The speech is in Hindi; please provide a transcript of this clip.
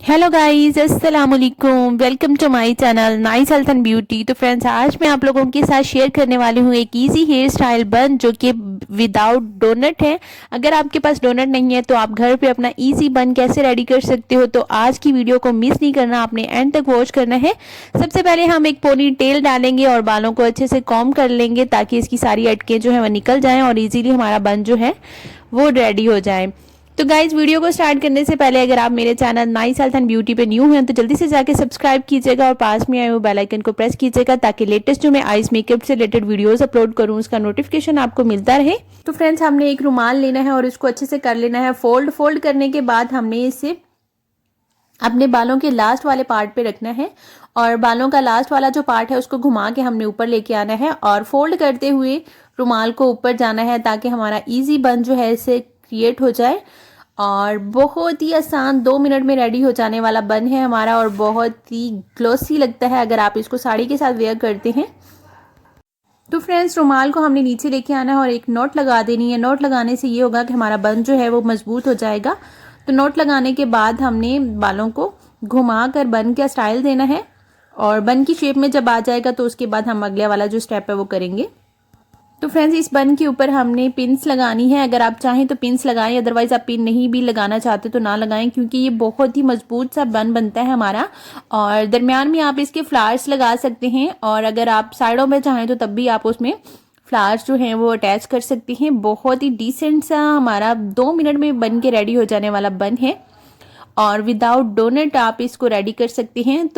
हेलो गाइस, अस्सलाम वालेकुम। Welcome to my channel nice health and beauty. तो फ्रेंड्स, आज मैं आप लोगों के साथ शेयर करने वाली हूँ एक इजी हेयर स्टाइल बन जो कि विदाउट डोनट है। अगर आपके पास डोनट नहीं है तो आप घर पे अपना इजी बन कैसे रेडी कर सकते हो, तो आज की वीडियो को मिस नहीं करना, आपने एंड तक वॉच करना है। सबसे पहले हम एक पोनी टेल डालेंगे और बालों को अच्छे से कॉम्ब कर लेंगे ताकि इसकी सारी अटके जो है वो निकल जाएं और इजीली हमारा बन जो है वो रेडी हो जाए। तो गाइज, वीडियो को स्टार्ट करने से पहले अगर आप मेरे channel nice health and beauty पे न्यू हैं तो जल्दी से जाके सब्सक्राइब कीजिएगा और पास में आए हुए बेल आइकन को प्रेस कीजिएगा ताकि लेटेस्ट जो मैं आइस मेकअप से रिलेटेड वीडियोस अपलोड करूं उसका नोटिफिकेशन आपको मिलता रहे। तो फ्रेंड्स, हमने एक रुमाल लेना है और इसको अच्छे से कर लेना है फोल्ड करने के बाद हमने इसे अपने बालों के लास्ट वाले पार्ट पे रखना है और बालों का लास्ट वाला जो पार्ट है उसको घुमा के हमने ऊपर लेके आना है और फोल्ड करते हुए रुमाल को ऊपर जाना है ताकि हमारा इजी बन जो है इसे क्रिएट हो जाए। और बहुत ही आसान 2 मिनट में रेडी हो जाने वाला बन है हमारा और बहुत ही ग्लॉसी लगता है अगर आप इसको साड़ी के साथ वेयर करते हैं। तो फ्रेंड्स, रुमाल को हमने नीचे लेके आना है और एक नॉट लगा देनी है। नॉट लगाने से ये होगा कि हमारा बन जो है वो मजबूत हो जाएगा। तो नॉट लगाने के बाद हमने बालों को घुमा कर बन का स्टाइल देना है और बन की शेप में जब आ जाएगा तो उसके बाद हम अगले वाला जो स्टेप है वो करेंगे। तो फ्रेंड्स, इस बन के ऊपर हमने पिन्स लगानी है। अगर आप चाहें तो पिन्स लगाएं, अदरवाइज आप पिन नहीं भी लगाना चाहते तो ना लगाएं क्योंकि ये बहुत ही मजबूत सा बन बनता है हमारा। और दरमियान में आप इसके फ्लावर्स लगा सकते हैं और अगर आप साइडों में चाहें तो तब भी आप उसमें फ्लावर्स जो हैं वो अटैच कर सकती हैं। बहुत ही डिसेंट सा हमारा 2 मिनट में बन के रेडी हो जाने वाला बन है और विदाउट डोनट आप इसको रेडी कर सकते हैं।